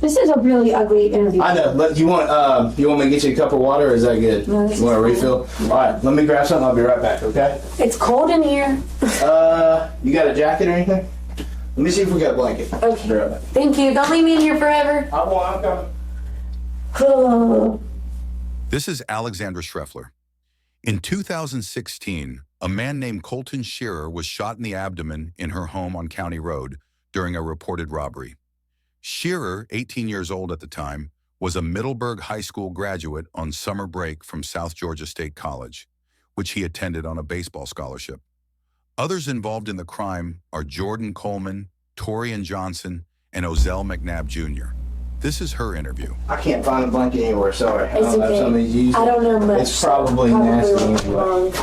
This is a really ugly interview. I know. You want me to get you a cup of water, or is that good? No, you want a refill? All right, let me grab something. I'll be right back, okay? It's cold in here. You got a jacket or anything? Let me see if we got a blanket. Okay. Right back. Thank you. Don't leave me in here forever. I'm coming. Oh. This is Alexandra Schreffler. In 2016, a man named Colton Shearer was shot in the abdomen in her home on County Road during a reported robbery. Shearer, 18 years old at the time, was a Middleburg High School graduate on summer break from South Georgia State College, which he attended on a baseball scholarship. Others involved in the crime are Jordan Coleman, Torian Johnson, and Ozell McNabb Jr. This is her interview. I can't find a blanket anywhere, sorry. It's okay. Somebody's used it. I don't know much. It's probably nasty anyway.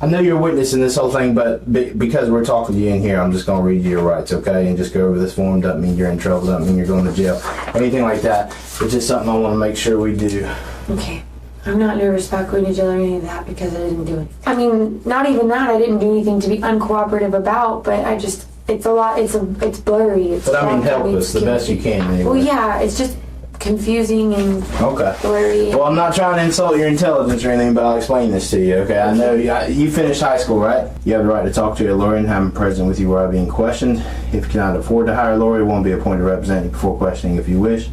I know you're witnessing this whole thing, but because we're talking to you in here, I'm just going to read you your rights, okay? And just go over this form. Doesn't mean you're in trouble. Doesn't mean you're going to jail. Anything like that. It's just something I want to make sure we do. Okay. I'm not nervous about going to jail or any of that because I didn't do it. I mean, not even that. I didn't do anything to be uncooperative about, but I just, it's a lot, it's blurry. But I mean, help us the best you can anyway. Well, yeah, it's just confusing and blurry. Well, I'm not trying to insult your intelligence or anything, but I'll explain this to you, okay? I know you finished high school, right? You have the right to talk to a lawyer and have him present with you while being questioned. If you cannot afford to hire a lawyer, one will be appointed to represent you before questioning if you wish.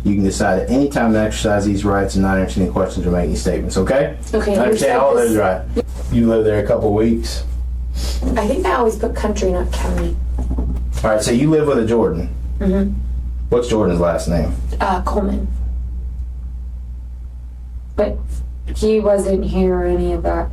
You can decide at any time to exercise these rights and not answer any questions or make any statements, okay? Okay. I understand all those right. You lived there a couple weeks. I think I always put country, not county. All right, so you live with a Jordan. Mm-hmm. What's Jordan's last name? Coleman. But he wasn't here or any of that.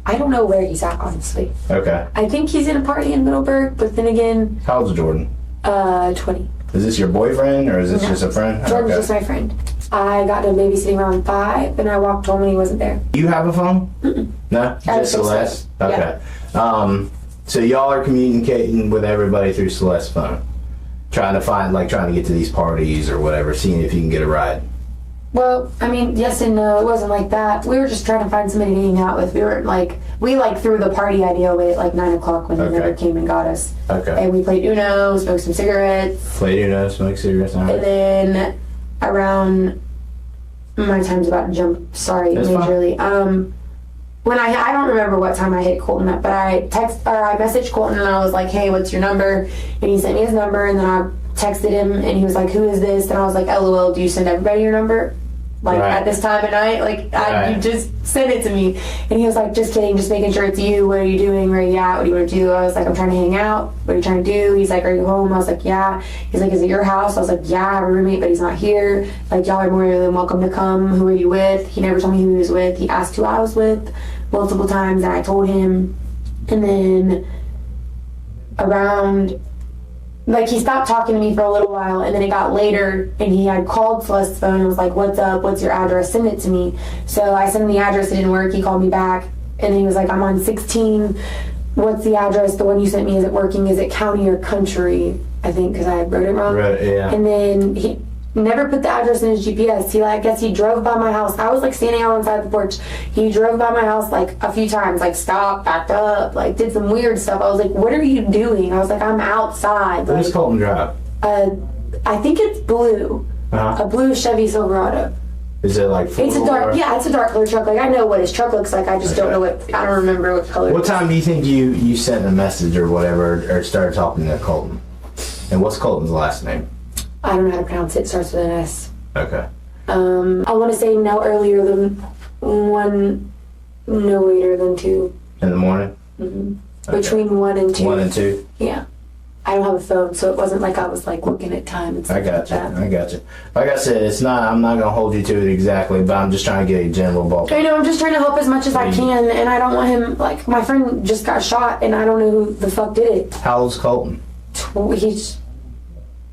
I don't know where he's at, honestly. Okay. I think he's in a party in Middleburg, but then again... How old's Jordan? 20. Is this your boyfriend, or is this just a friend? Jordan's just my friend. I got him babysitting around 5, and I walked home and he wasn't there. You have a phone? Mm-mm. No? Just Celeste? So. Okay. Yeah. So y'all are communicating with everybody through Celeste's phone? Trying to get to these parties or whatever, seeing if you can get a ride? Well, I mean, yes and no. It wasn't like that. We were just trying to find somebody to hang out with. We threw the party idea away at 9 o'clock when he never came and got us. Okay. And we played Uno, smoked some cigarettes. Played Uno, smoked cigarettes. All right. And then around, my time's about to jump, sorry, That's majorly. Fine. When I don't remember what time I hit Colton up, but I messaged Colton and I was like, hey, what's your number? And he sent me his number, and then I texted him and he was like, who is this? And I was like, LOL, do you send everybody your number? At this time of night? You just sent it to me. And he was like, just kidding, just making sure it's you. What are you doing? Where are you at? What do you want to do? I was like, I'm trying to hang out. What are you trying to do? He's like, are you home? I was like, yeah. He's like, is it your house? I was like, yeah, I have a roommate, but he's not here. Y'all are more than welcome to come. Who are you with? He never told me who he was with. He asked who I was with multiple times, and I told him. And then around... he stopped talking to me for a little while, and then it got later, and he had called Celeste's phone and was like, what's up, what's your address, send it to me. So I sent him the address, it didn't work, he called me back, and he was like, I'm on 16, what's the address, the one you sent me, is it working, is it county or country, I think, because I wrote it wrong. Right, yeah. And then he never put the address in his GPS. I guess he drove by my house. I was standing out inside the porch. He drove by my house a few times, stopped, backed up, did some weird stuff. I was like, what are you doing? I was like, I'm outside. What does Colton drive? I think it's blue. A blue Chevy Silverado. Is it it's a dark, it's a dark color truck. I know what his truck looks like. I just don't know I don't remember what color. What time do you think you sent a message or whatever, or started talking to Colton? And what's Colton's last name? I don't know how to pronounce it. It starts with an S. Okay. I want to say no earlier than 1, no later than 2. In the morning? Mm-hmm. Okay. Between 1 and 2. 1 and 2? Yeah. I don't have a phone, so it wasn't like I was looking at time and stuff. I got you. Like I said, I'm not gonna hold you to it exactly, but I'm just trying to get a general ballpark. I know, I'm just trying to help as much as I can, and I don't want him, my friend just got shot, and I don't know who the fuck did it. How old's Colton?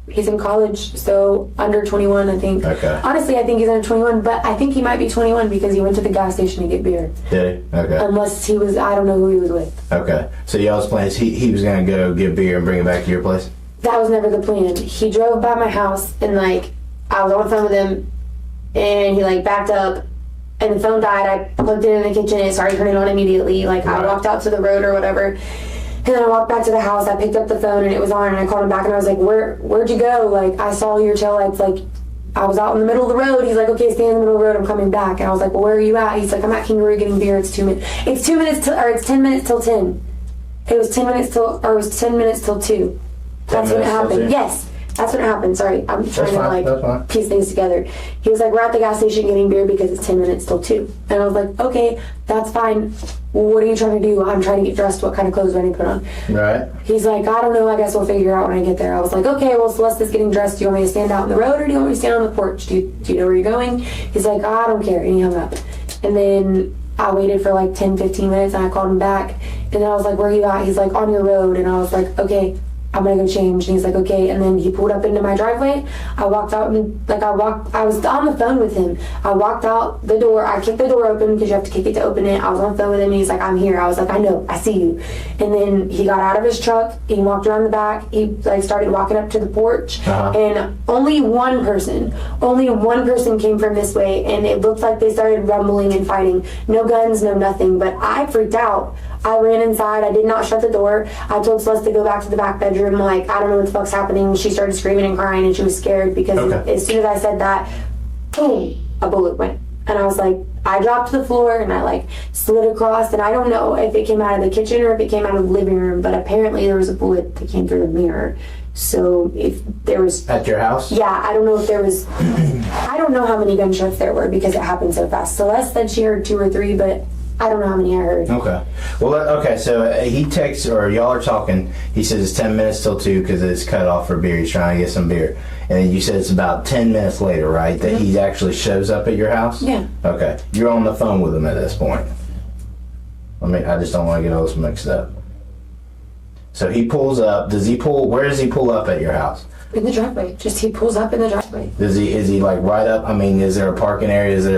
He's in college, so under 21, I think. Okay. Honestly, I think he's under 21, but I think he might be 21 because he went to the gas station to get beer. Did he? Okay. Unless he was, I don't know who he was with. Okay. So y'all's plan is he was going to go get beer and bring it back to your place? That was never the plan. He drove by my house, and I was on the phone with him, and he backed up, and the phone died. I plugged it in the kitchen, and it started turning on immediately. I walked out to the road or whatever. And then I walked back to the house, I picked up the phone and it was on, and I called him back and I was like, where'd you go? Like, I saw your taillights, like, I was out in the middle of the road. He's like, okay, stay in the middle of the road, I'm coming back. And I was like, well, where are you at? He's like, I'm at Kangaroo getting beer, it's 2 minutes. It's 10 minutes till 10. It was 10 minutes till 2. That's when it happened. Yes. That's what happened. Sorry, I'm trying to like piece things together. He was like, we're at the gas station getting beer because it's 10 minutes till 2. And I was like, okay, that's fine. What are you trying to do? I'm trying to get dressed. What kind of clothes do I need to put on? Right. He's like, I don't know. I guess we'll figure it out when I get there. I was like, okay, well, Celeste's getting dressed. Do you want me to stand out in the road or do you want me to stand on the porch? Do you know where you're going? He's like, I don't care. And he hung up. And then I waited for like 10, 15 minutes and I called him back. And then I was like, where are you at? He's like, on your road. And I was like, okay, I'm gonna go change. And he's like, okay. And then he pulled up into my driveway. I walked out and I was on the phone with him. I walked out the door. I kicked the door open because you have to kick it to open it. I was on the phone with him and he's like, I'm here. I was like, I know, I see you. And then he got out of his truck. He walked around the back. He like started walking up to the porch. And only one person came from this way. And it looked like they started rumbling and fighting. No guns, no nothing. But I freaked out. I ran inside. I did not shut the door. I told Celeste to go back to the back bedroom. Like, I don't know what the fuck's happening. She started screaming and crying and she was scared because as soon as I said that, boom, a bullet went. And I was like, I dropped to the floor and I like slid across, and I don't know if it came out of the kitchen or if it came out of the living room, but apparently there was a bullet that came through the mirror. So if there was... At your house? Yeah, I don't know if there was... I don't know how many gunshots there were because it happened so fast. Celeste said she heard 2 or 3, but I don't know how many I heard. Okay. Well, okay, so he texts, or y'all are talking, he says it's 10 minutes till 2 because it's cut off for beer. He's trying to get some beer. And then you said it's about 10 minutes later, right, that he actually shows up at your house? Yeah. Okay. You're on the phone with him at this point. I just don't want to get all this mixed up. So he pulls up. Where does he pull up at your house? In the driveway. He pulls up in the driveway. Is he like right up? Is there a parking area? Is it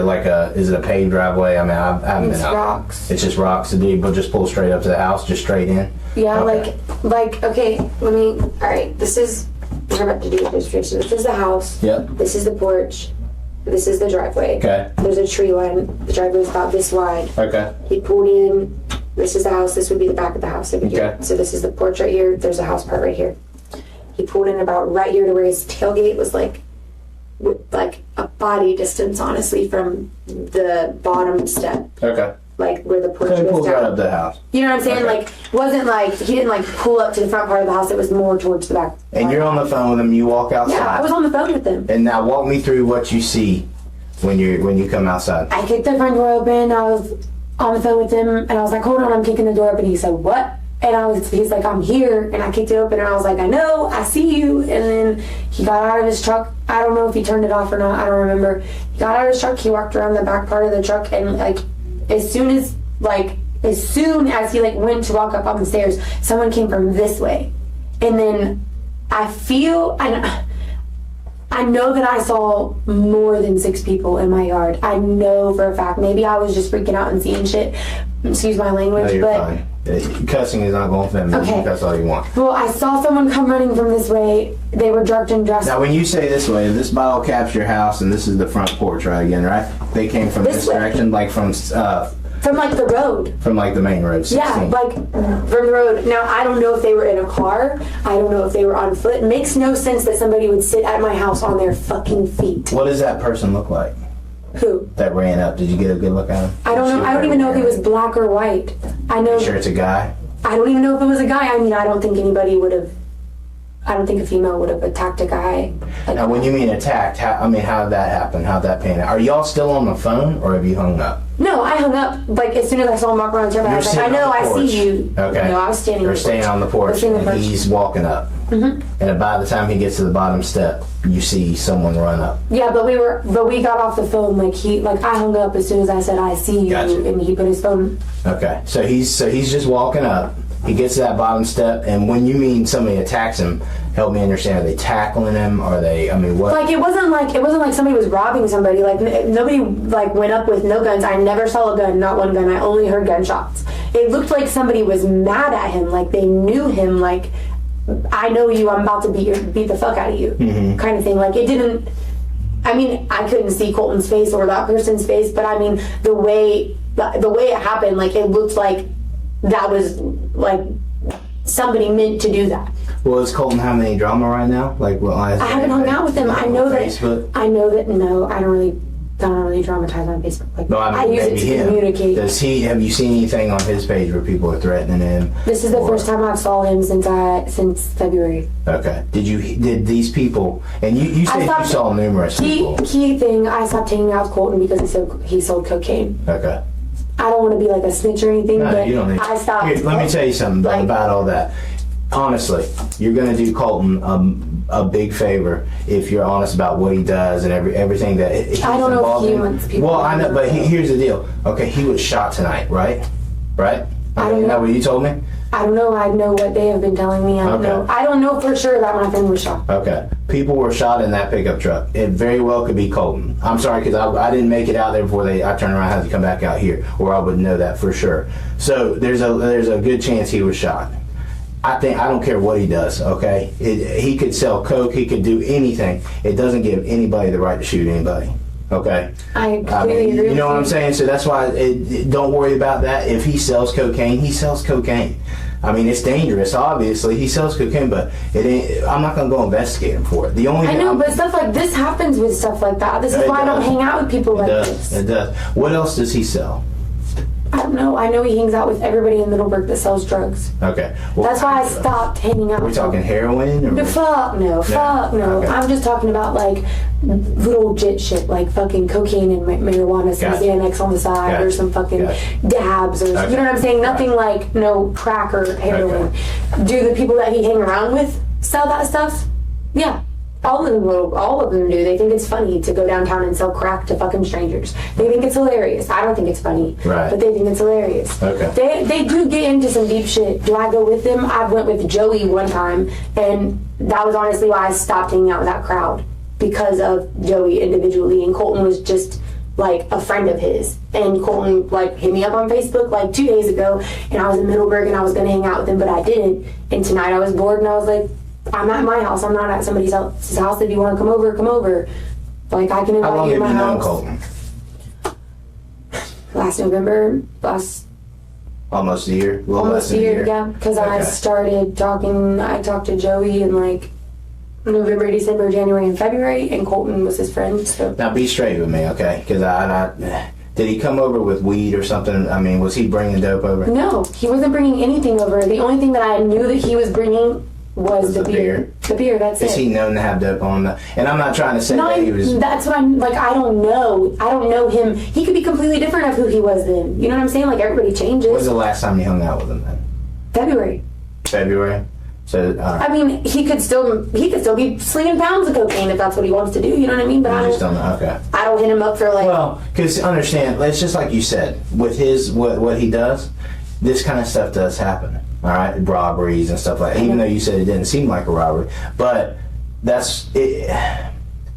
a paved driveway? I haven't been out. It's rocks. It's just rocks. So he just pull straight up to the house, just straight in? Yeah, okay. Okay, alright, we're about to do a demonstration. This is the house. Yep. This is the porch. This is the driveway. Okay. There's a tree line. The driveway is about this wide. Okay. He pulled in. This is the house. This would be the back of the house over here. Okay. So this is the porch right here. There's a house part right here. He pulled in about right here to where his tailgate was like a body distance, honestly, from the bottom step. Okay. Like where the porch So he goes pulls down. right up to the house. You know what I'm saying? Okay. Like, wasn't like, he didn't like pull up to the front part of the house. It was more towards the back. And you're on the phone with him. You walk outside. Yeah, I was on the phone with him. And now walk me through what you see when you come outside. I kicked the front door open. I was on the phone with him, and I was like, hold on, I'm kicking the door open. He said, what? And he's like, I'm here. And I kicked it open, and I was like, I know, I see you. And then he got out of his truck. I don't know if he turned it off or not. I don't remember. He got out of his truck. He walked around the back part of the truck, and like, as soon as he like went to walk up on the stairs, someone came from this way. And then I know that I saw more than 6 people in my yard. I know for a fact. Maybe I was just freaking out and seeing shit. Excuse my language. No, you're but fine. Cussing is not going feminine. Okay. That's all you want. Well, I saw someone come running from this way. They were drugged and dressed. Now, when you say this way, this bottle caps your house, and this is the front porch, right? Again, right? They came from this direction, like from like the road. From like the main road. 16. Yeah, like from the road. Now, I don't know if they were in a car. I don't know if they were on foot. It makes no sense that somebody would sit at my house on their fucking feet. What does that person look like? Who? That ran up. Did you get a good look at him? I don't know. I don't even know if he was black or white. I know. You sure it's a guy? I don't even know if it was a guy. I don't think anybody would have. I don't think a female would have attacked a guy. Now, when you mean attacked, how did that happen? How'd that pan out? Are y'all still on the phone, or have you hung up? No, I hung up. Like, as soon as I saw him walk around the turn, I was like, I know, I see you. Okay. No, I was standing You're staying on the porch, and he's walking up. Mm-hmm. And by the time he gets to the bottom step, you see someone run up. Yeah, but we got off the phone. I hung up as soon as I said, I see you. Gotcha. And he put his phone. Okay. So he's just walking up. He gets to that bottom step, and when you mean somebody attacks him, help me understand. Are they tackling him? Are they? What? Like, it wasn't like somebody was robbing somebody. Like, nobody went up with no guns. I never saw a gun, not one gun. I only heard gunshots. It looked like somebody was mad at him. Like, they knew him. Like, I know you. I'm about to beat the fuck out of you, kind of thing. Like, it didn't. I couldn't see Colton's face or that person's face, but the way it happened, like, it looked like that was like somebody meant to do that. Well, is Colton having any drama right now? Like, well, I haven't hung out with him. I know Facebook? that. I know that. No, I don't really dramatize on Facebook. Like, no, I use it to communicate. Does he? Have you seen anything on his page where people are threatening him? This is the first time I've saw him since February. Okay. Did these people? And you said you saw numerous people. Key thing. I stopped hanging out with Colton because he sold cocaine. Okay. I don't want to be like a snitch or anything, but you don't need I stopped. Here, let me tell you something about all that. Honestly, you're going to do Colton a big favor if you're honest about what he does and everything that he's I don't know involved if he in. wants people. Well, I know, but here's the deal. Okay, he was shot tonight, right? Right? I don't know. Is that what you told me? I don't know. I know what they have been telling me. I don't know. I don't know for sure that my friend was shot. Okay. People were shot in that pickup truck. It very well could be Colton. I'm sorry because I didn't make it out there before I turned around and had to come back out here, or I would know that for sure. So there's a good chance he was shot. I don't care what he does, okay? He could sell coke, he could do anything. It doesn't give anybody the right to shoot anybody, okay? I completely agree. You know what I'm saying? So that's why don't worry about that. If he sells cocaine, he sells cocaine. I mean, it's dangerous, obviously. He sells cocaine, but it ain't. I'm not going to go investigate him for it. I know, but stuff like this happens with stuff like that. This is why I don't hang out with people like this. It does. What else does he sell? I don't know. I know he hangs out with everybody in Middleburg that sells drugs. Okay. Well, that's why I stopped hanging out with him. Are we talking heroin? Or? Fuck no. Okay. I'm just talking about like little legit shit, like fucking cocaine and marijuana, some Xanax on the side, or some fucking dabs, or you know what I'm saying? Nothing like no crack or heroin. Do the people that he hang around with sell that stuff? Yeah. All of them do. They think it's funny to go downtown and sell crack to fucking strangers. They think it's hilarious. I don't think it's funny, but they think it's hilarious. Okay. They do get into some deep shit. Do I go with them? I went with Joey one time, and that was honestly why I stopped hanging out with that crowd, because of Joey individually, and Colton was just like a friend of his. And Colton like hit me up on Facebook like 2 days ago, and I was in Middleburg and I was gonna hang out with him, but I didn't. And tonight I was bored and I was like, I'm at my house. I'm not at somebody else's house. If you want to come over, come over. Like, I can invite you to my house. How long have you known Colton? Last November. Almost a year? Almost a year, yeah. Because I talked to Joey in like November, December, January, and February, and Colton was his friend. So now be straight with me, okay? Because did he come over with weed or something? I mean, was he bringing dope over? No, he wasn't bringing anything over. The only thing that I knew that he was bringing was the beer. The beer, that's it. Is he known to have dope on him? And I'm not trying to say that he was... That's what I'm... Like, I don't know. I don't know him. He could be completely different of who he was then. You know what I'm saying? Like, everybody changes. When was the last time you hung out with him then? February. So, I mean, he could still be slinging pounds of cocaine if that's what he wants to do. You know what I mean? But I just don't know. Okay. I don't hit him up for like... Well, because understand, it's just like you said, with his what he does, this kind of stuff does happen. All right, robberies and stuff like that. Even though you said it didn't seem like a robbery, but that's it.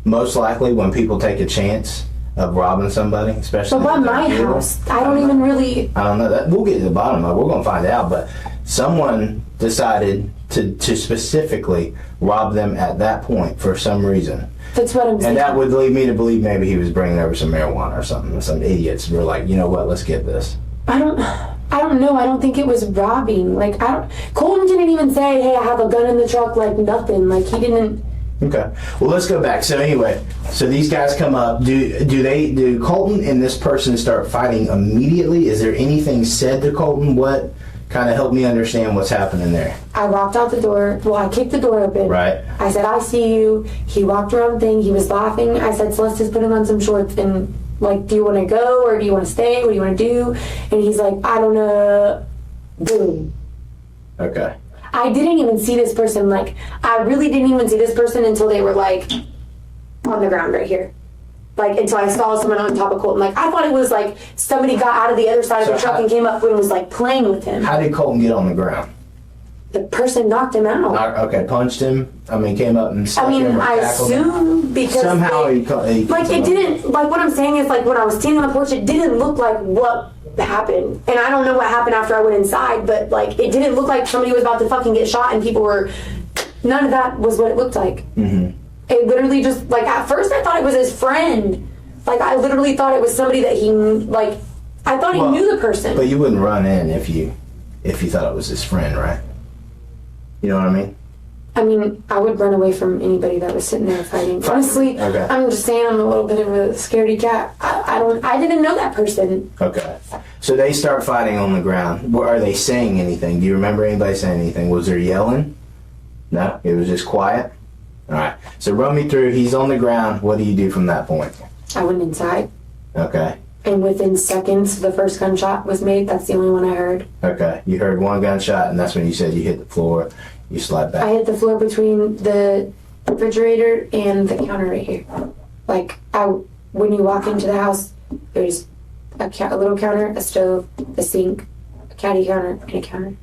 Most likely when people take a chance of robbing somebody, especially. But by my house, I don't even really. I don't know that. We'll get to the bottom of it. We're gonna find out. But someone decided to specifically rob them at that point for some reason. That's what I'm saying. And that would lead me to believe maybe he was bringing over some marijuana or something. And some idiots were like, you know what? Let's get this. I don't know. I don't think it was robbing. Like, Colton didn't even say, hey, I have a gun in the truck, like nothing. Like, he didn't. Okay. Well, let's go back. So anyway, so these guys come up. Do Colton and this person start fighting immediately? Is there anything said to Colton? What kind of helped me understand what's happening there? I walked out the door. Well, I kicked the door open. Right. I said, I see you. He walked around the thing. He was laughing. I said, Celeste is putting on some shorts and... Like, do you want to go or do you want to stay? What do you want to do? And he's like, I don't know. Boom. Okay. I didn't even see this person. Like, I really didn't even see this person until they were, like, on the ground right here. Like, until I saw someone on top of Colton. Like, I thought it was, like, somebody got out of the other side of the truck and came up and was, like, playing with him. How did Colton get on the ground? The person knocked him out. Okay, punched him. I mean, came up and stuck him or I tackled him. assume because somehow he like it didn't. Like what I'm saying is like when I was standing on the porch, it didn't look like what happened. And I don't know what happened after I went inside, but like it didn't look like somebody was about to fucking get shot and people were. None of that was what it looked like. Mm-hmm. It literally just like at first I thought it was his friend. Like I literally thought it was somebody that he like. I thought he knew the person. But you wouldn't run in if you thought it was his friend, right? You know what I mean? I mean, I would run away from anybody that was sitting there fighting. Honestly, Okay. I'm just saying I'm a little bit of a scaredy cat. I didn't know that person. Okay. So they start fighting on the ground. Are they saying anything? Do you remember anybody saying anything? Was there yelling? No? It was just quiet? Alright. So run me through. He's on the ground. What do you do from that point? I went inside. Okay. And within seconds, the first gunshot was made. That's the only one I heard. Okay. You heard one gunshot, and that's when you said you hit the floor. You slide back. I hit the floor between the refrigerator and the counter right here. Like, when you walk into the house, there's a little counter, a stove, a sink, a caddy counter, and a counter.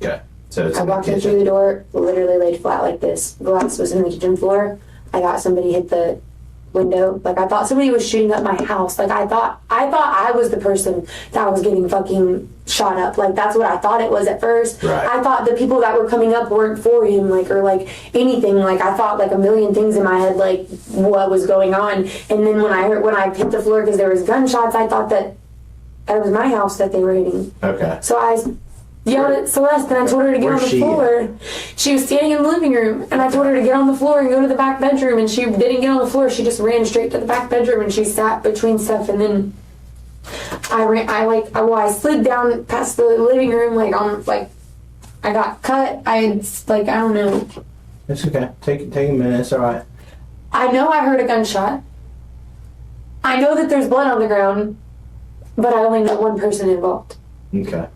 Okay. So it's I walked in through the door, literally laid flat like this. Glass was in the kitchen floor. I thought somebody hit the window. Like, I thought somebody was shooting up my house. Like, I thought I was the person that was getting fucking shot up. Like, that's what I thought it was at first. Right. I thought the people that were coming up weren't for him, like, or like anything. Like, I thought like a million things in my head, like what was going on. And then when I hit the floor because there was gunshots, I thought that it was my house that they were hitting. Okay. So I yelled at Celeste and I told her to get Where's on the she floor. She was standing in the living room and I told her to get on the floor and go to the back bedroom, and she didn't get on the floor. She just ran straight to the back bedroom and she sat between stuff, and then I slid down past the living room, I got cut. I don't know. It's okay. Take a minute. It's alright. I know I heard a gunshot. I know that there's blood on the ground, but I only know one person involved. Okay.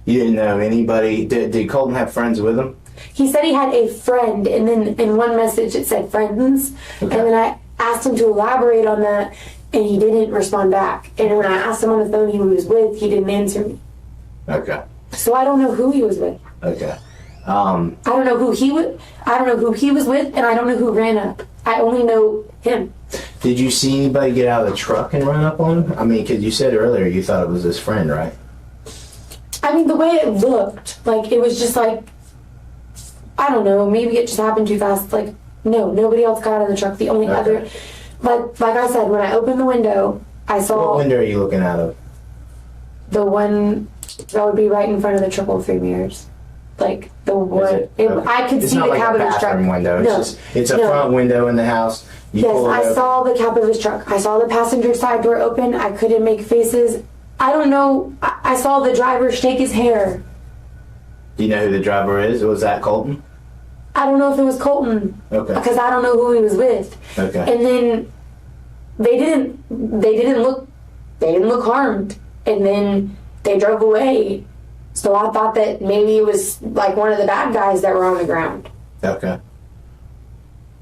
You didn't know anybody. Did Colton have friends with him? He said he had a friend, and then in one message it said friends. Okay. And then I asked him to elaborate on that, and he didn't respond back. And when I asked him on the phone who he was with, he didn't answer me. Okay. So I don't know who he was with. Okay. I don't know who he was. I don't know who he was with, and I don't know who ran up. I only know him. Did you see anybody get out of the truck and run up on him? I mean, because you said earlier you thought it was his friend, right? I mean, the way it looked, like, it was just like, I don't know, maybe it just happened too fast. Like, no, nobody else got out of the truck. The only other, like I said, when I opened the window, I saw... What window are you looking out of? The one that would be right in front of the triple three mirrors. Like, the one... I could see the cab of his truck. Window. It's a front window in the house. Yes, I saw the cab of his truck. I saw the passenger side door open. I couldn't make faces. I don't know. I saw the driver shake his hair. Do you know who the driver is? Was that Colton? I don't know if it was Colton. Okay. Because I don't know who he was with. Okay. And then they didn't look harmed. And then they drove away. So I thought that maybe it was like one of the bad guys that were on the ground. Okay.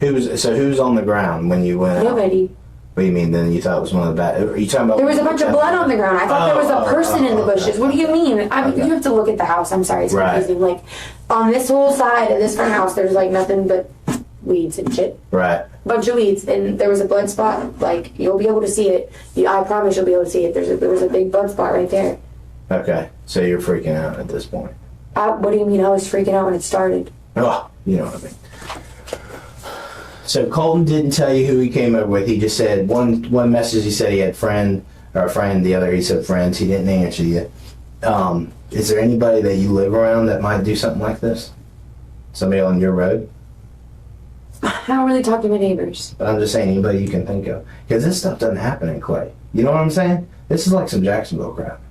Who's on the ground when you went out? Nobody. What do you mean then you thought it was one of the bad... Are you talking about... There was a bunch of blood on the ground. I thought there was a person in the bushes. Okay. What do you mean? You have to look at the house. I'm sorry, it's confusing. Like, on this whole side of this front house, there's like nothing but weeds and shit. Right. Bunch of weeds, and there was a blood spot. Like, you'll be able to see it. I promise you'll be able to see it. There was a big blood spot right there. Okay. So you're freaking out at this point. What do you mean I was freaking out when it started? Oh, you know what I mean. So Colton didn't tell you who he came up with. He just said one message. He said he had a friend. The other he said friends. He didn't answer you. Is there anybody that you live around that might do something like this? Somebody on your road? I don't really talk to my neighbors. But I'm just saying anybody you can think of, because this stuff doesn't happen in Clay. You know what I'm saying? This is like some Jacksonville crap,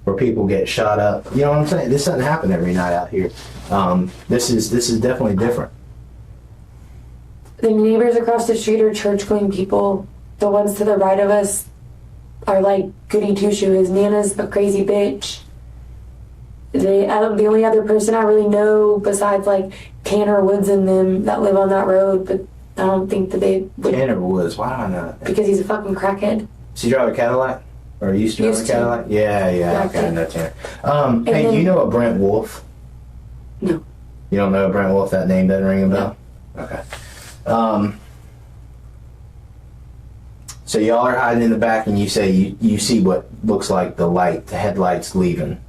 where people get shot up. You know what I'm saying? This doesn't happen every night out here. This is definitely different. The neighbors across the street are church-going people. The ones to the right of us are like goody two-shoe. His Nana's a crazy bitch. The only other person I really know besides like Tanner Woods and them that live on that road, but I don't think that they would. Tanner Woods, why do I know that? Because he's a fucking crackhead. Does he drive a Cadillac? Or used to drive a Cadillac? Yeah, okay, I know Tanner. Hey, do you know a Brent Wolf? No. You don't know a Brent Wolf? That name doesn't ring a bell? No. Okay. So y'all are hiding in the back, and you say you see what looks like the headlights leaving,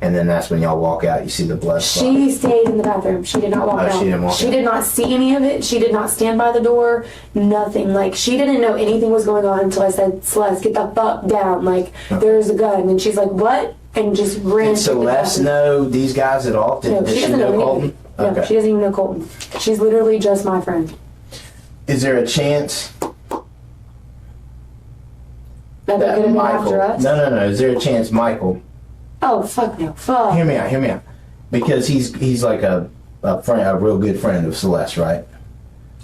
and then that's when y'all walk out. You see the blood spot. She stayed in the bathroom. She did not walk out. She didn't walk out. She did not see any of it. She did not stand by the door. Nothing. Like, she didn't know anything was going on until I said, Celeste, get the fuck down. Like, there's a gun. And she's like, what? And just ran. Did Celeste know these guys at all? No, she doesn't know Colton? No, Okay. she doesn't even know Colton. She's literally just my friend. Is there a chance That they're that gonna be Michael... after us? No. Is there a chance Michael... Oh, fuck no. Fuck. Hear me out. Because he's like a friend, a real good friend of Celeste, right?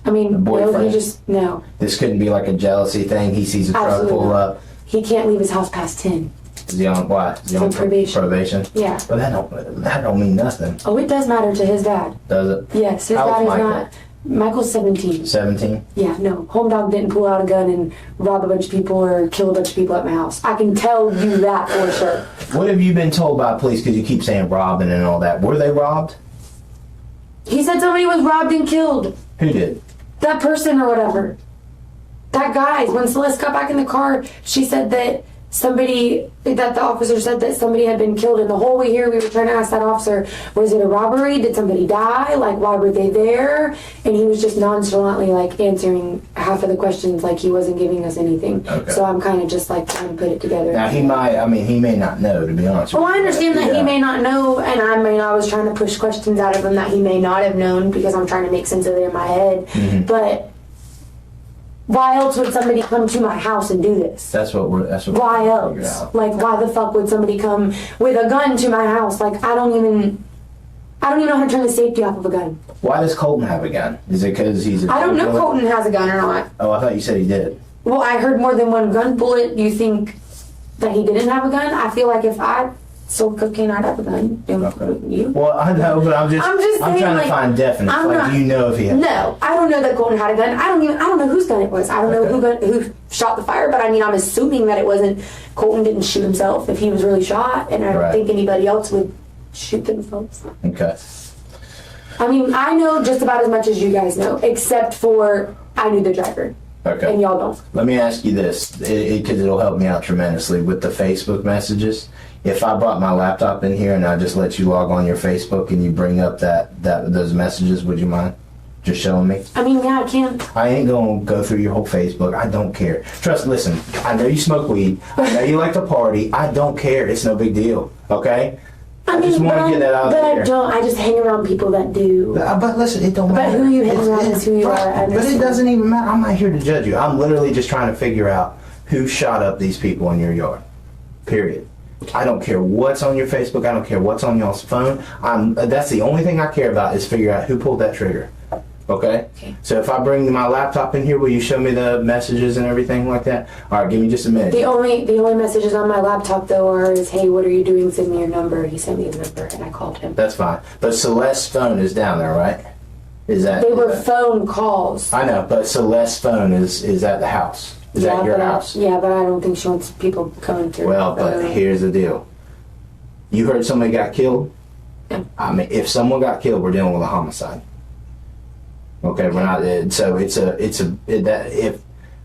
I mean, no, boyfriend. no. This couldn't be like a jealousy thing. He sees a truck Absolutely pull not. up. He can't leave his house past 10. Is he on what? Is he on On probation. probation? Yeah. But that don't mean nothing, Oh, it does matter to his dad. does it? Yes, his How dad old's is Michael? not. Michael's 17. 17? Yeah, no. Home dog didn't pull out a gun and rob a bunch of people or kill a bunch of people at my house. I can tell you that for sure. What have you been told by police? Because you keep saying robbing and all that. Were they robbed? He said somebody was robbed and killed. Who did? That person or whatever. That guy. When Celeste got back in the car, she said that the officer said that somebody had been killed. And the whole way here, we were trying to ask that officer, was it a robbery? Did somebody die? Like, why were they there? And he was just nonchalantly, like, answering half of the questions like he wasn't giving us anything. Okay. So I'm kind of just, like, trying to put it together. Now, he may not know, to be honest with you. Well, I understand that Yeah. he may not know, and I was trying to push questions out of him that he may not have known because I'm trying to make sense of it in my head. Mm-hmm. But why else would somebody come to my house and do this? That's what Why we're figuring else? out. Like, why the fuck would somebody come with a gun to my house? Like, I don't even know how to turn the safety off of a gun. Why does Colton have a gun? Is it because he's a I don't know if drug dealer? Colton has a gun or not. Oh, I thought you said he did. Well, I heard more than one gun bullet. You think that he didn't have a gun? I feel like if I sold cocaine, I'd have a gun. Okay. You? Well, I know, but I'm I'm just saying, trying like, to find definite. I'm Like, not- do you know if he has? No, I don't know that Colton had a gun. I don't know whose gun it was. I don't know who shot the fire, but I mean, I'm assuming that it wasn't, Colton didn't shoot himself if he was really shot, and I don't Right. think anybody else would shoot themselves. Okay. I mean, I know just about as much as you guys know, except for I knew the driver, Okay. and y'all don't. Let me ask you this, because it'll help me out tremendously with the Facebook messages. If I brought my laptop in here and I just let you log on your Facebook and you bring up those messages, would you mind just showing me? I mean, yeah, I can. I ain't gonna go through your whole Facebook. I don't care. Listen, I know you smoke weed. I know you like to party. I don't care. It's no big deal. Okay? I just want to get that out but there. I don't. I just hang around people that do. But listen, it don't But matter. who you hang around is who you right. are. I But it understand. doesn't even matter. I'm not here to judge you. I'm literally just trying to figure out who shot up these people in your yard. Period. I don't care what's on your Facebook. I don't care what's on y'all's phone. That's the only thing I care about is figure out who pulled that trigger. Okay? So if I bring my laptop in here, will you show me the messages and everything like that? All right, give me just a minute. The only messages on my laptop though are hey, what are you doing? Send me your number. He sent me his number and I called him. That's fine. But Celeste's phone is down there, right? They were phone calls. I know, but Celeste's phone is at the house. Is that your house? Yeah, but I don't think she wants people coming through. Well, but here's the deal. You heard somebody got killed? Yeah. I mean, if someone got killed, we're dealing with a homicide. Okay, we're not. So if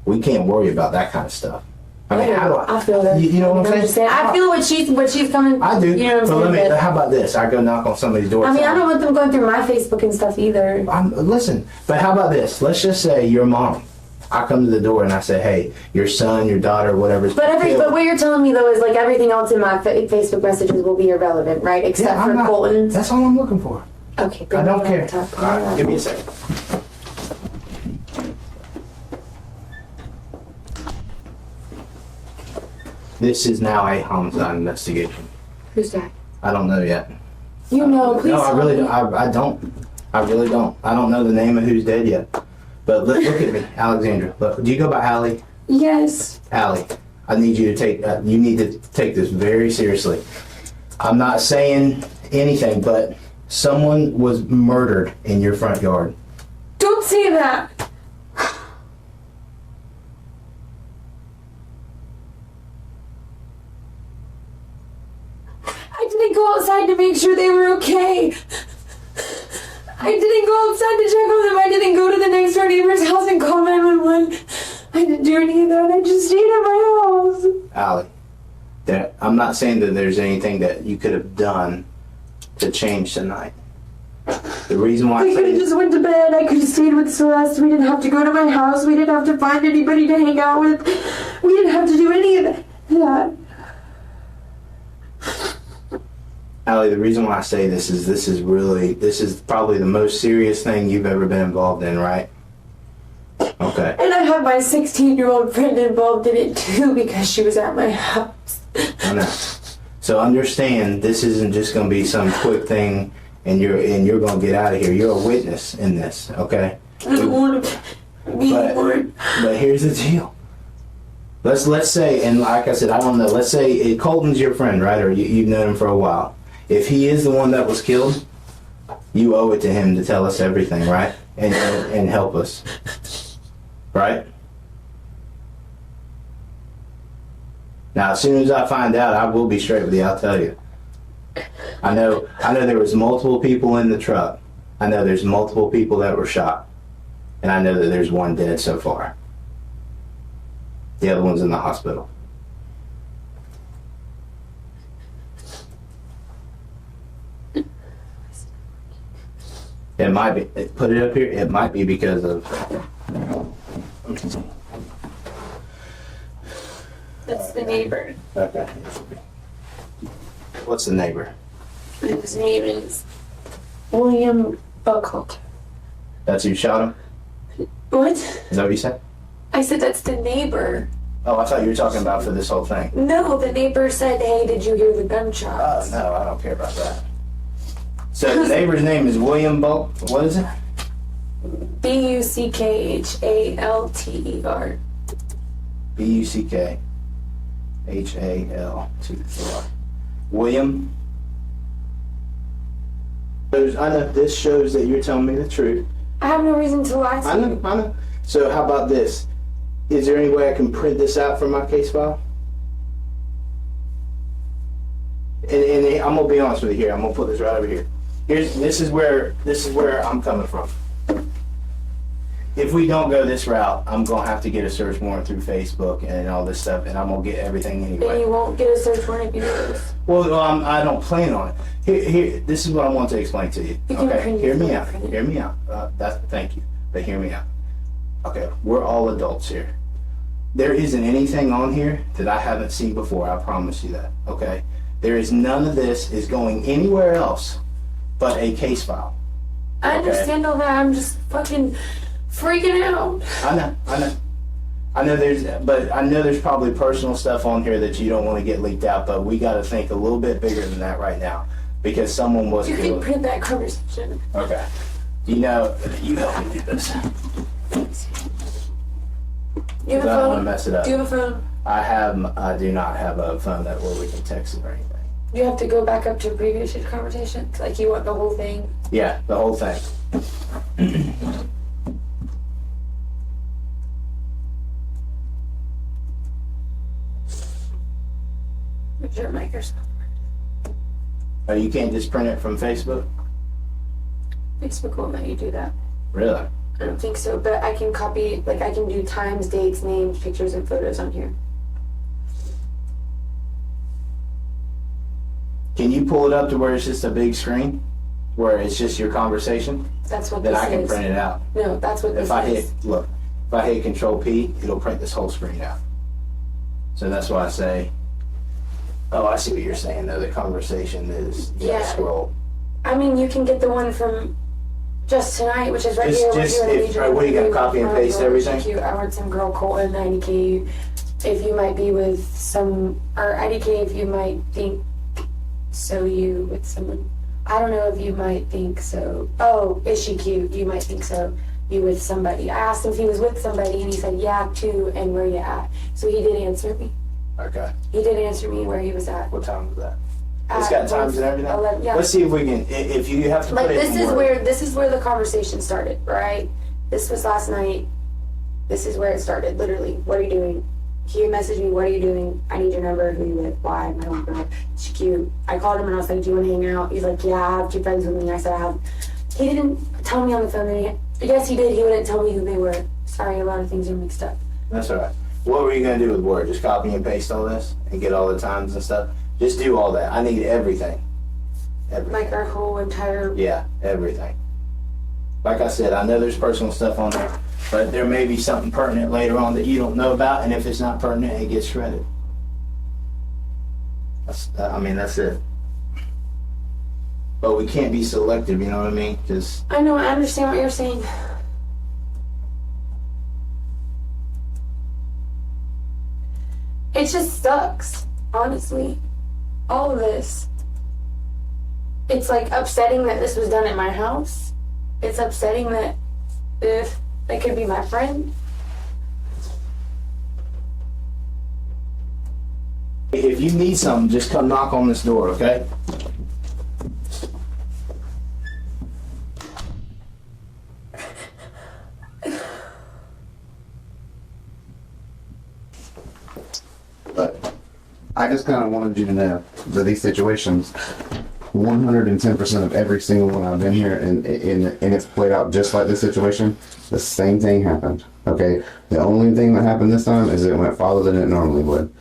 we can't worry about that kind of stuff. I mean, how do I feel that. You know what I'm saying? I feel what she's coming. I do. You know what I'm saying? How about this? I go knock on somebody's door. I mean, I don't want them going through my Facebook and stuff either. Listen, but how about this? Let's just say your mom. I come to the door and I say, hey, your son, your daughter, whatever's But killed. what you're telling me though is like everything else in my Facebook messages will be irrelevant, right? Except Yeah, for Colton's. That's all I'm looking for. Okay, I don't care. Laptop. All right, give me a second. This is now a homicide investigation. Who's that? I don't know yet. You know, please. No, I tell really me. don't. I don't. I really don't. I don't know the name of who's dead yet. But look at me, Alexandra. Look, do you go by Allie? Yes. Allie, I need you to take. You need to take this very seriously. I'm not saying anything, but someone was murdered in your front yard. Don't say that. I didn't go outside to make sure they were okay. I didn't go outside to check on them. I didn't go to the next door neighbor's house and call 911. I didn't do any of that. I just stayed at my house. Allie, I'm not saying that there's anything that you could have done to change tonight. The reason why We could have just went to bed. I could have stayed with Celeste. We didn't have to go to my house. We didn't have to find anybody to hang out with. We didn't have to do any of that. Allie, the reason why I say this is probably the most serious thing you've ever been involved in, right? Okay. And I had my 16-year-old friend involved in it too because she was at my house. I know. So understand, this isn't just going to be some quick thing and you're going to get out of here. You're a witness in this, okay? I don't want to be one. But here's the deal. Let's say, and like I said, I don't know. Let's say Colton's your friend, right? Or you've known him for a while. If he is the one that was killed, you owe it to him to tell us everything, right? And help us, right? Now, as soon as I find out, I will be straight with you. I'll tell you. I know there was multiple people in the truck. I know there's multiple people that were shot. And I know that there's one dead so far. The other one's in the hospital. It might be, put it up here, it might be because of... That's the neighbor. Okay. What's the neighbor? His name is William Buckholt. That's who shot him? What? Is that what you said? I said that's the neighbor. Oh, I thought you were talking about for this whole thing. No, the neighbor said, hey, did you hear the gunshots? Oh, no, I don't care about that. So the neighbor's name is William Buck. What is it? Buckhalter. Buckhalter. William. I know this shows that you're telling me the truth. I have no reason to lie to you. I know. So how about this? Is there any way I can print this out from my case file? And I'm gonna be honest with you here. I'm gonna put this right over here. This is where I'm coming from. If we don't go this route, I'm gonna have to get a search warrant through Facebook and all this stuff, and I'm gonna get everything anyway. And you won't get a search warrant if you do this. Well, I don't plan on it. Here, this is what I want to explain to you. Okay, hear me out. Hear me out. Thank you, but hear me out. Okay, we're all adults here. There isn't anything on here that I haven't seen before. I promise you that. Okay, there is none of this is going anywhere else but a case file. I understand all that. I'm just fucking freaking out. I know there's probably personal stuff on here that you don't want to get leaked out, but we got to think a little bit bigger than that right now because someone was killed. You can print that conversation. Okay. You help me do this. You have a I don't want to phone? mess it up. Do you have a phone? I do not have a phone that where we can text it or anything. You have to go back up to a previous conversation? Like you want the whole thing? Yeah, the whole thing. Where's your Microsoft? Oh, you can't just print it from Facebook? Facebook won't let you do that. Really? I don't think so, but I can copy, like I can do times, dates, names, pictures, and photos on here. Can you pull it up to where it's just a big screen? Where it's just your conversation? That's what Then this I can is. print it out. No, that's what this If I is. hit Control P, it'll print this whole screen out. So that's why I say, oh, I see what you're saying though. The conversation is, you gotta Yeah. scroll. I mean, you can get the one from just tonight, which is right Just- here. just We're doing a if- major what, you gotta interview copy and from paste Girl everything? GQ, I want some girl Colton, IDK. If you might be with some, or IDK if you might think so you with someone. I don't know if you might think so. Oh, is she cute? You might think so. You with somebody. I asked him if he was with somebody and he said, yeah, too, and where you at. So he did answer me. Okay. He did answer me where he was at. What time was that? It's got times and everything? 11, yeah. Let's see if we can, if you have to Like put it this in is where the conversation started, right? This was last night. This is where it started, literally. What are you doing? He messaged me, what are you doing? I need your number, who you with, why, my own girl. She's cute. I called him and I was like, do you want to hang out? He's like, yeah, I have 2 friends with me. I said, I have. He didn't tell me on the phone that yes, he did. He wouldn't tell me who they were. Sorry, a lot of things are mixed up. That's all right. What were you going to do with Word? Just copy and paste all this and get all the times and stuff? Just do all that. I need everything. Everything. Like our whole entire... Yeah, everything. Like I said, I know there's personal stuff on there, but there may be something pertinent later on that you don't know about, and if it's not pertinent, it gets shredded. That's it. but we can't be selective, you know what I mean? Because I know, I understand what you're saying. It just sucks, honestly. All of this. It's like upsetting that this was done at my house. It's upsetting that if they could be my friend. if you need something, just come knock on this door, okay? But I just kind of wanted you to know that these situations, 110% of every single one I've been here, and it's played out just like this situation, the same thing happened. Okay, the only thing that happened this time is it went farther than it normally would.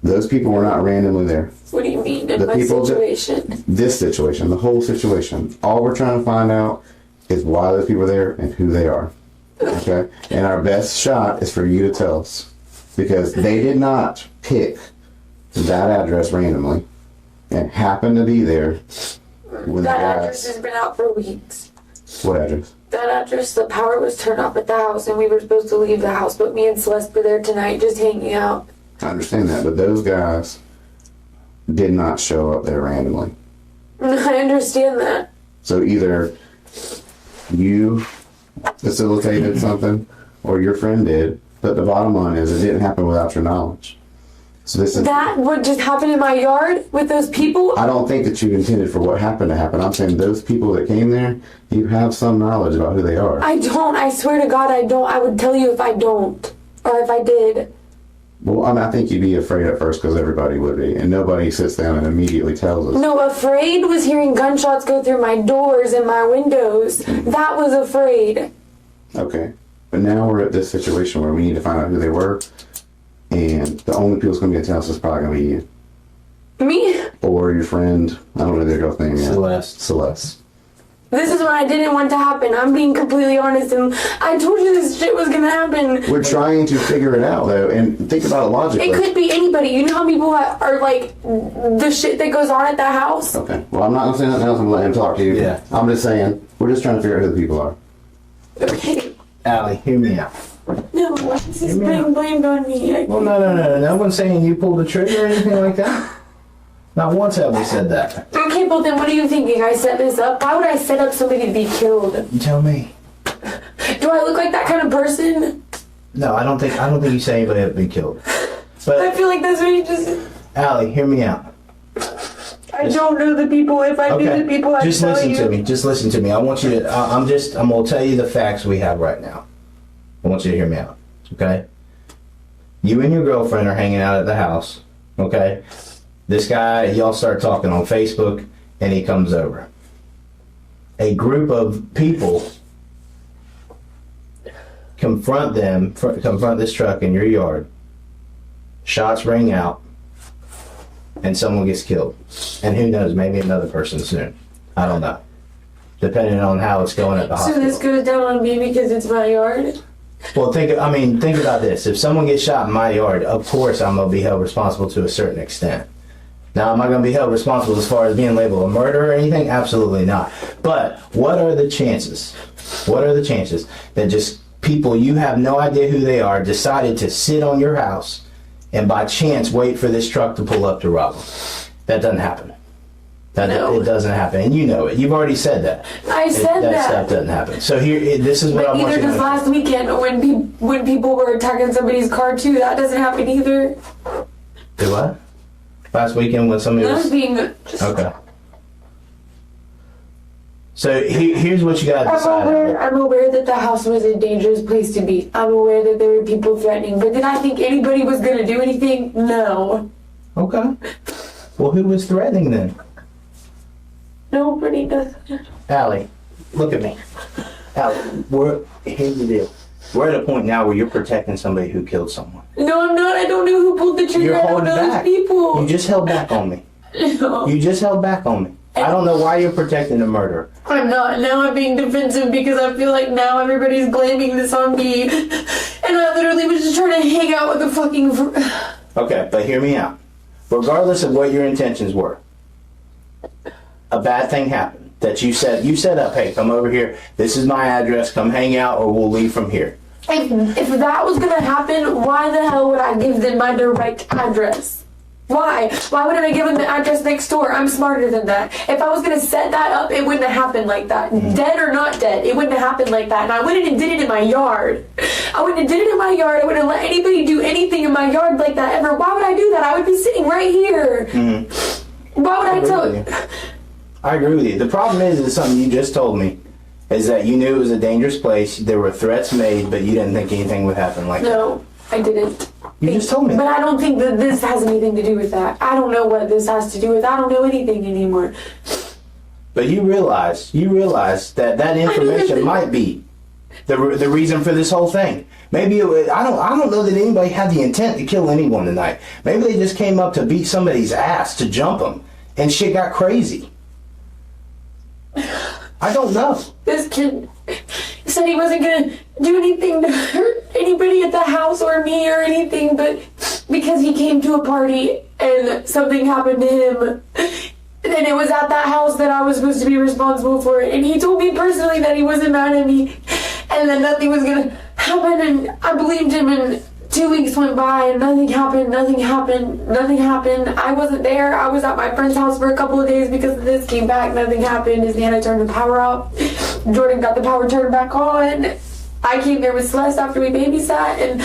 Those people were not randomly there. What do you mean in The my people situation? This situation, the whole situation, all we're trying to find out is why those people are there and who they are. Okay, and our best shot is for you to tell us, because they did not pick that address randomly and happen to be there when That the address guys. has been out for weeks. What address? That address, the power was turned off at the house and we were supposed to leave the house, but me and Celeste were there tonight just hanging out. I understand that, but those guys did not show up there randomly. I understand that. So either you facilitated something or your friend did, but the bottom line is it didn't happen without your knowledge. So this is. That what just happened in my yard with those people? I don't think that you intended for what happened to happen. I'm saying those people that came there, you have some knowledge about who they are. I don't. I swear to God, I don't. I would tell you if I don't. Or if I did. Well, I mean, I think you'd be afraid at first because everybody would be, and nobody sits down and immediately tells us. No, afraid was hearing gunshots go through my doors and my windows. That was afraid. Okay, but now we're at this situation where we need to find out who they were, and the only people that's going to be able to tell us is probably going to be you. Me? Or your friend, I don't know their girl's name yet. Celeste. This is what I didn't want to happen. I'm being completely honest, and I told you this shit was gonna happen. We're trying to figure it out, though, and think about it logically. It could be anybody. You know how people are like the shit that goes on at that house? Okay, well, I'm not going to say nothing else. I'm going to let him talk to you. Yeah. I'm just saying, we're just trying to figure out who the people are. Okay. Allie, hear me out. No, this is being blamed on me. Well, no. No one's saying you pulled the trigger or anything like that. Not once have we said that. Okay, but then what are you thinking? I set this up? Why would I set up somebody to be killed? You tell me. Do I look like that kind of person? No, I don't think you say anybody has been killed. I But feel like that's what you just... Allie, hear me out. I don't know the people. If I knew the people, I'd Just tell listen you. to me. Just listen to me. I want you to. I'm gonna tell you the facts we have right now. I want you to hear me out. Okay. You and your girlfriend are hanging out at the house. Okay. This guy, y'all start talking on Facebook, and he comes over. A group of people confront this truck in your yard. Shots ring out, and someone gets killed. And who knows, maybe another person soon. I don't know. Depending on how it's going at the So hospital. this goes down on me because it's my yard? Well, think about this. If someone gets shot in my yard, of course I'm going to be held responsible to a certain extent. Now, am I going to be held responsible as far as being labeled a murderer or anything? Absolutely not. But what are the chances? What are the chances that just people you have no idea who they are decided to sit on your house and by chance wait for this truck to pull up to rob them? That doesn't happen. No. It doesn't happen, and you know it. You've already said that. I said That that. stuff doesn't happen. So this is what I But want neither you to does know. last weekend when people were attacking somebody's car too. That doesn't happen either. Do what? Last weekend when somebody That was was... being just... Okay. So here's what you got to decide. I'm aware that the house was a dangerous place to be. I'm aware that there were people threatening. But did I think anybody was going to do anything? No. Okay. Well, who was threatening then? Nobody does. Allie, look at me. Allie, here's the deal. We're at a point now where you're protecting somebody who killed someone. No, I'm not. I don't know who pulled the trigger. You're I don't holding know back. those people. You just held back on me. No. You just held back on me. I don't know why you're protecting a murderer. I'm not. Now I'm being defensive because I feel like now everybody's blaming this on me. And I literally was just trying to hang out with the fucking... Okay, but hear me out. Regardless of what your intentions were, a bad thing happened, that you set up, hey, come over here, this is my address, come hang out, or we'll leave from here. If that was gonna happen, why the hell would I give them my direct address? Why? Why wouldn't I give them the address next door? I'm smarter than that. If I was gonna set that up, it wouldn't have happened like that. Dead or not dead, it wouldn't have happened like that. And I wouldn't have did it in my yard. I wouldn't have did it in my yard. I wouldn't let anybody do anything in my yard like that ever. Why would I do that? I would be sitting right here. Why would I tell you? I agree with you. The problem is something you just told me, is that you knew it was a dangerous place, there were threats made, but you didn't think anything would happen like that. No, I didn't. You just told me. But I don't think that this has anything to do with that. I don't know what this has to do with. I don't know anything anymore. But you realize that information might be the reason for this whole thing. Maybe I don't know that anybody had the intent to kill anyone tonight. Maybe they just came up to beat somebody's ass, to jump them, and shit got crazy. I don't know. This kid said he wasn't gonna do anything to hurt anybody at the house or me or anything, but because he came to a party and something happened to him, and it was at that house that I was supposed to be responsible for it. And he told me personally that he wasn't mad at me and that nothing was gonna happen, and I believed him, and 2 weeks went by and nothing happened. I wasn't there. I was at my friend's house for a couple of days because of this. Came back, nothing happened. His Nana turned the power off. Jordan got the power turned back on. I came there with Celeste after we babysat, and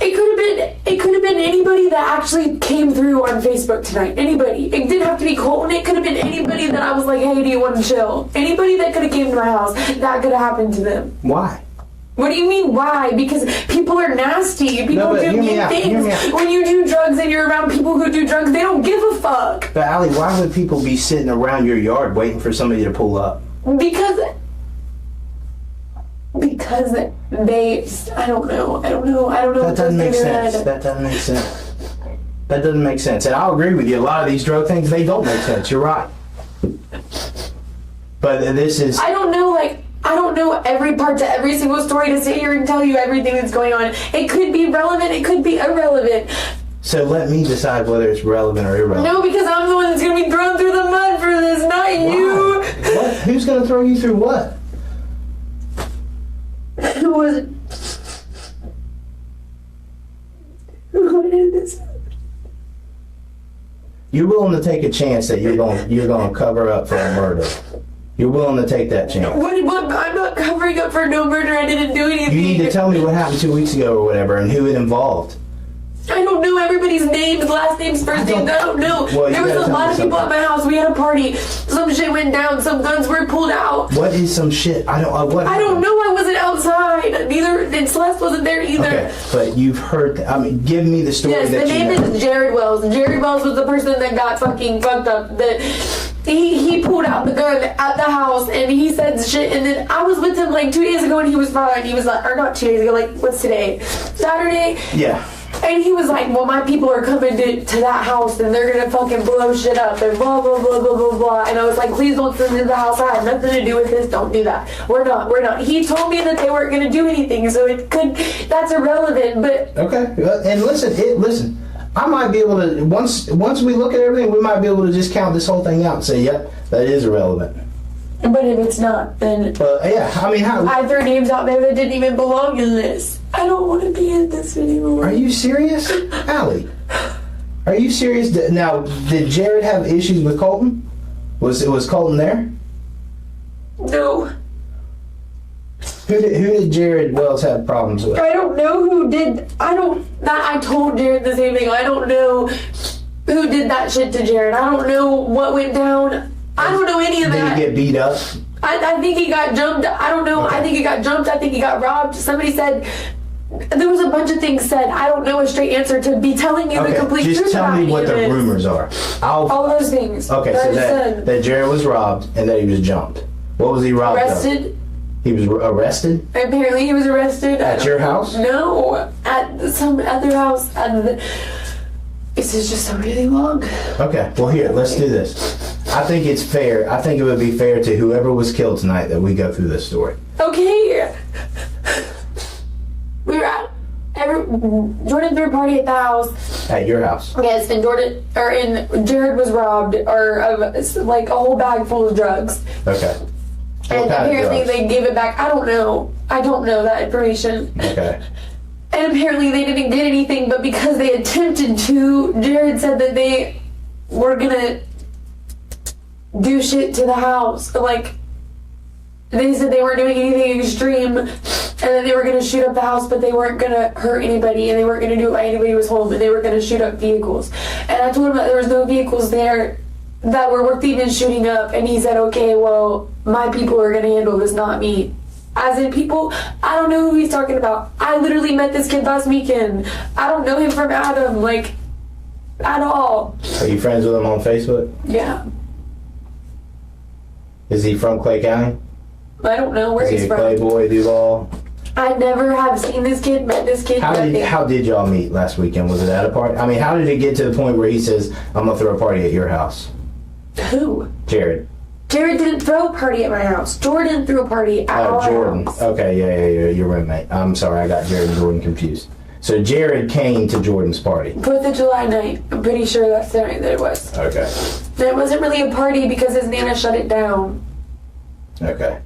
it could have been anybody that actually came through on Facebook tonight. Anybody. It didn't have to be Colton. It could have been anybody that I was like, hey, do you want to chill? Anybody that could have came to my house, that could have happened to them. Why? What do you mean, why? Because people are nasty. People do mean things. When you do drugs and you're around people who do drugs, they don't give a fuck. But Allie, why would people be sitting around your yard waiting for somebody to pull up? Because they, I don't know. That doesn't make sense. That doesn't make sense. And I'll agree with you. A lot of these drug things, they don't make sense. You're right. But this is... I don't know every part to every single story to sit here and tell you everything that's going on. It could be relevant, it could be irrelevant. So let me decide whether it's relevant or irrelevant. No, because I'm the one that's going to be thrown through the mud for this, not you. What? Who's going to throw you through what? Who was it? Who did this? You're willing to take a chance that you're going to cover up for a murder. You're willing to take that chance. What? I'm not covering up for no murder. I didn't do anything. You need to tell me what happened 2 weeks ago or whatever, and who it involved. I don't know everybody's names, last names, first names. I don't know. Well, there was a lot of people at my house. We had a party. Some shit went down. Some guns were pulled out. What is some shit? I don't know. I wasn't outside. Neither, and Celeste wasn't there either. Okay, but you've heard. Give me the story. Yes, that the name is Jared Wells. Jared Wells was the person that got fucking fucked up. That he pulled out the gun at the house and he said shit. And then I was with him like 2 days ago and he was fine. He was like, or not 2 days ago. Like, what's today? Saturday. Yeah. And he was like, well, my people are coming to that house and they're gonna fucking blow shit up and blah, blah, blah, blah, blah, blah. And I was like, please don't send me to the house. I have nothing to do with this. Don't do that. We're not. He told me that they weren't gonna do anything, so that's irrelevant, but... Okay, and listen, I might be able to, once we look at everything, we might be able to just count this whole thing out and say, yep, that is irrelevant. But if it's not, then... yeah, how... I threw names out there that didn't even belong in this. I don't want to be in this anymore. Are you serious? Allie, are you serious? Now, did Jared have issues with Colton? Was Colton there? No. Who did Jared Wells have problems with? I don't know who did... I told Jared the same thing. I don't know who did that shit to Jared. I don't know what went down. I don't know any of that. Did he get beat up? I think he got jumped. I don't know. Okay. I think he got jumped. I think he got robbed. Somebody said... There was a bunch of things said. I don't know a straight answer to be telling you the complete truth. Just tell me what the rumors are. All those things. Okay, so that Jared was robbed and that he was jumped. What was he robbed of? Arrested. He was arrested? Apparently he was arrested. At your house? No, at some other house. This is just so really long. Okay, well here, let's do this. I think it's fair. I think it would be fair to whoever was killed tonight that we go through this story. Okay. We were at Jordan threw a party at the house. At your house? Yes, and Jared was robbed, or like a whole bag full of drugs. Okay. And apparently they gave it back. I don't know that information. Okay. And apparently they didn't get anything, but because they attempted to, Jared said that they were gonna do shit to the house. Like, they said they weren't doing anything extreme, and that they were gonna shoot up the house, but they weren't gonna hurt anybody, and they weren't gonna do it while anybody was home, and they were gonna shoot up vehicles. And I told him that there was no vehicles there that were worth even shooting up, and he said, okay, well, my people are gonna handle this, not me. As in people, I don't know who he's talking about. I literally met this kid last weekend. I don't know him from Adam, like, at all. Are you friends with him on Facebook? Yeah. Is he from Clay County? I don't know where Is he's he a from. Playboy, Duval? I never have seen this kid, met this kid. How did y'all meet last weekend? Was it at a party? I mean, how did it get to the point where he says, I'm gonna throw a party at your house? Who? Jared. Jared didn't throw a party at my house. Jordan threw a party at our Jordan. house. Okay, yeah, your roommate. I'm sorry, I got Jared and Jordan confused. So Jared came to Jordan's party. 4th of July night. I'm pretty sure that's the night that it was. Okay. And it wasn't really a party because his Nana shut it down. Okay.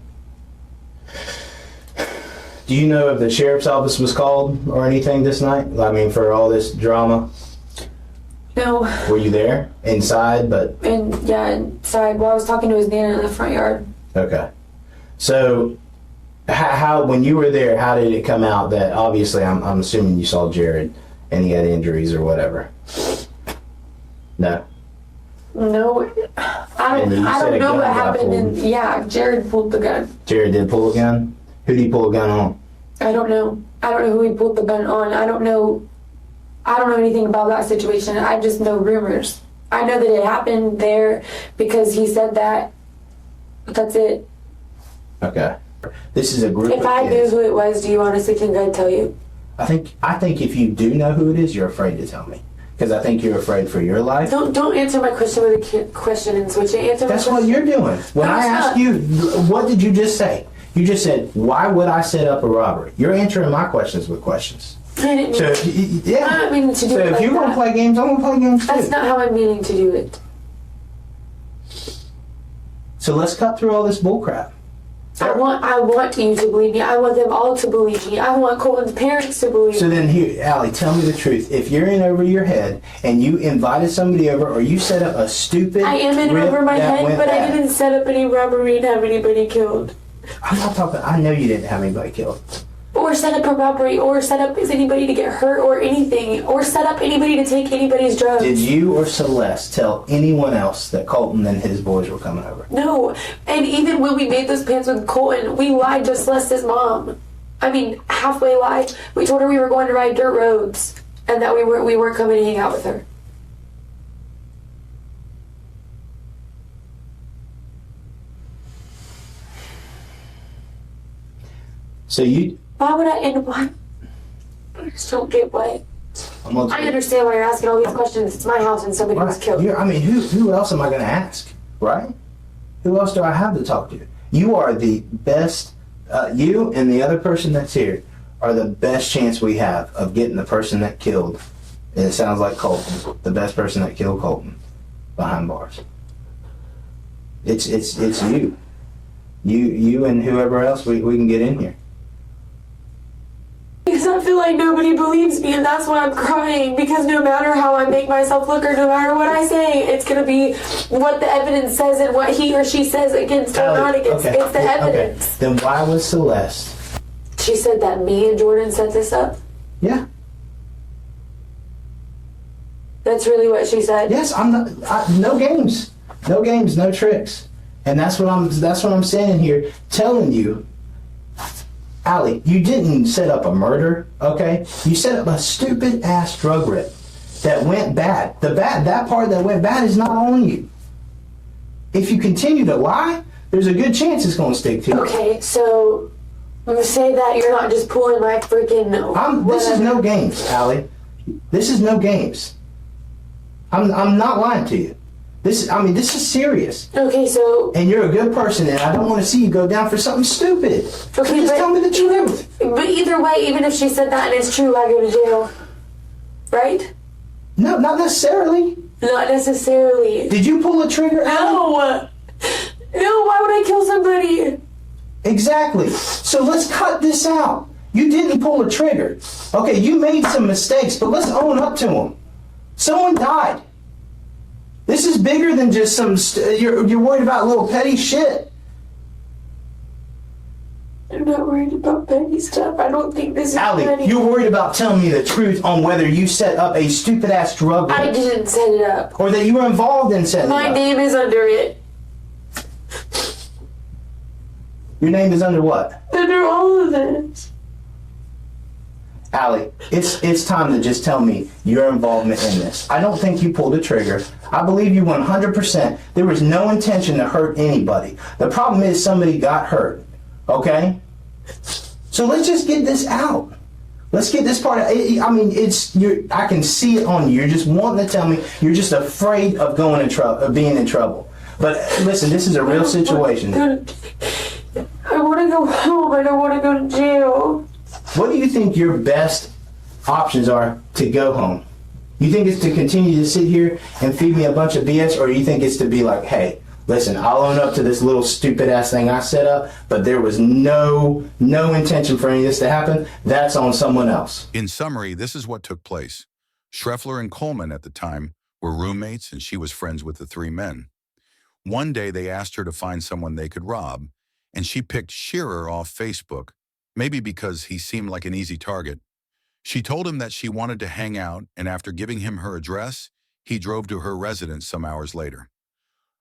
Do you know if the sheriff's office was called or anything this night? I mean, for all this drama? No. Were you there? Inside, but... Inside. Well, I was talking to his Nana in the front yard. Okay. So, how when you were there, how did it come out that, obviously, I'm assuming you saw Jared and he had injuries or whatever? No? No. I don't know what happened. And Jared pulled the gun. Jared did pull a gun? Who did he pull a gun on? I don't know. I don't know who he pulled the gun on. I don't know anything about that situation. I just know rumors. I know that it happened there because he said that. That's it. Okay. This is a group of If I knew kids. who it was, do you honestly think I'd tell you? I think if you do know who it is, you're afraid to tell me. Because I think you're afraid for your life. Don't answer my question with a question and switch it. Answer my That's question. what you're doing. When I ask you, what did you just say? You just said, why would I set up a robbery? You're answering my questions with questions. I didn't mean, So, yeah. I'm not meaning to do So it if like you're going to that. play games, I'm going to play games too. That's not how I'm meaning to do it. So let's cut through all this bullcrap. I want you to believe me. I want them all to believe me. I want Colton's parents to believe So me. then here, Allie, tell me the truth. If you're in over your head and you invited somebody over or you set up a stupid I am in rip over my that head, went but bad. I didn't set up any robbery and have anybody killed. I'm not talking, I know you didn't have anybody killed. Or set up a robbery, or set up anybody to get hurt or anything. Or set up anybody to take anybody's drugs. Did you or Celeste tell anyone else that Colton and his boys were coming over? No. And even when we made those plans with Colton, we lied to Celeste's mom. I mean, halfway lied. We told her we were going to ride dirt roads and that we weren't coming to hang out with her. So you... Why would I end why? I just don't get why. I'm gonna I understand why you're asking all these questions. It's my house and somebody was killed. I mean, who else am I going to ask, right? Who else do I have to talk to? You are the best, you and the other person that's here are the best chance we have of getting the person that killed, and it sounds like Colton, the best person that killed Colton, behind bars. It's you. You and whoever else we can get in here. Because I feel like nobody believes me, and that's why I'm crying. Because no matter how I make myself look, or no matter what I say, it's going to be what the evidence says and what he or she says against or not against. Okay. It's the evidence. Okay. Then why was Celeste? She said that me and Jordan set this up. Yeah. That's really what she said. Yes, no games, no tricks, and that's what I'm saying here, telling you, Allie, you didn't set up a murder, okay? You set up a stupid ass drug rip that went bad. That part that went bad is not on you. If you continue to lie, there's a good chance it's going to stick to you. Okay, so say that you're not just pulling my freaking. This is no games, Allie. This is no games. I'm not lying to you. This is serious. Okay, so. And you're a good person, and I don't want to see you go down for something stupid. Okay, Just tell me the truth. But either way, way, even if she said that and it's true, I go to jail. Right? No, not necessarily. Not necessarily. Did you pull a trigger? No! No, why would I kill somebody? Exactly. So let's cut this out. You didn't pull a trigger. Okay, you made some mistakes, but let's own up to them. Someone died. This is bigger than just some, you're worried about little petty shit. I'm not worried about petty stuff. I don't think this is Allie, petty. you're worried about telling me the truth on whether you set up a stupid ass drug ring. I didn't set it up. Or that you were involved in setting it My up. name is under it. Your name is under what? Under all of this. Allie, it's time to just tell me your involvement in this. I don't think you pulled a trigger. I believe you 100%. There was no intention to hurt anybody. The problem is somebody got hurt. Okay? So let's just get this out. Let's get this part out. I mean, I can see it on you. You're just wanting to tell me you're just afraid of going in trouble, of being in trouble. But listen, this is a real situation. I want to go home. I don't want to go to jail. What do you think your best options are to go home? You think it's to continue to sit here and feed me a bunch of BS, or you think it's to be like, hey, listen, I'll own up to this little stupid ass thing I set up, but there was no intention for any of this to happen. That's on someone else. In summary, this is what took place. Schreffler and Coleman at the time were roommates, and she was friends with the three men. One day they asked her to find someone they could rob, and she picked Shearer off Facebook, maybe because he seemed like an easy target. She told him that she wanted to hang out, and after giving him her address, he drove to her residence some hours later.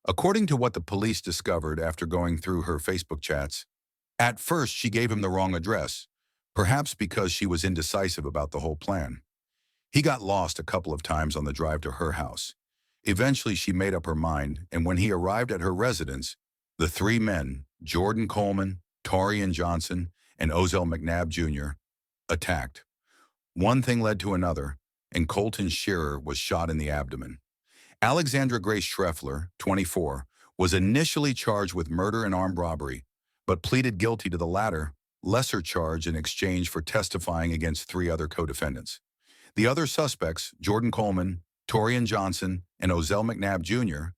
According to what the police discovered after going through her Facebook chats, at first she gave him the wrong address, perhaps because she was indecisive about the whole plan. He got lost a couple of times on the drive to her house. Eventually she made up her mind, and when he arrived at her residence, the three men, Jordan Coleman, Torian Johnson, and Ozell McNabb Jr., attacked. One thing led to another, and Colton Shearer was shot in the abdomen. Alexandra Grace Schreffler, 24, was initially charged with murder and armed robbery, but pleaded guilty to the latter, lesser charge in exchange for testifying against three other co-defendants. The other suspects, Jordan Coleman, Torian Johnson, and Ozell McNabb Jr.,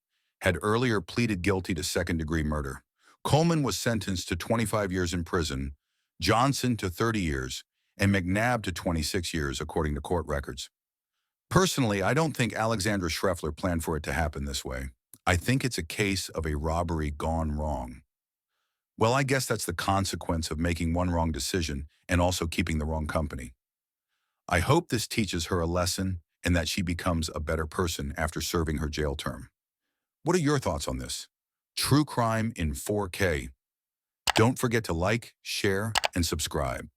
had earlier pleaded guilty to second-degree murder. Coleman was sentenced to 25 years in prison, Johnson to 30 years, and McNabb to 26 years, according to court records. Personally, I don't think Alexandra Schreffler planned for it to happen this way. I think it's a case of a robbery gone wrong. Well, I guess that's the consequence of making one wrong decision and also keeping the wrong company. I hope this teaches her a lesson and that she becomes a better person after serving her jail term. What are your thoughts on this? True crime in 4K. Don't forget to like, share, and subscribe.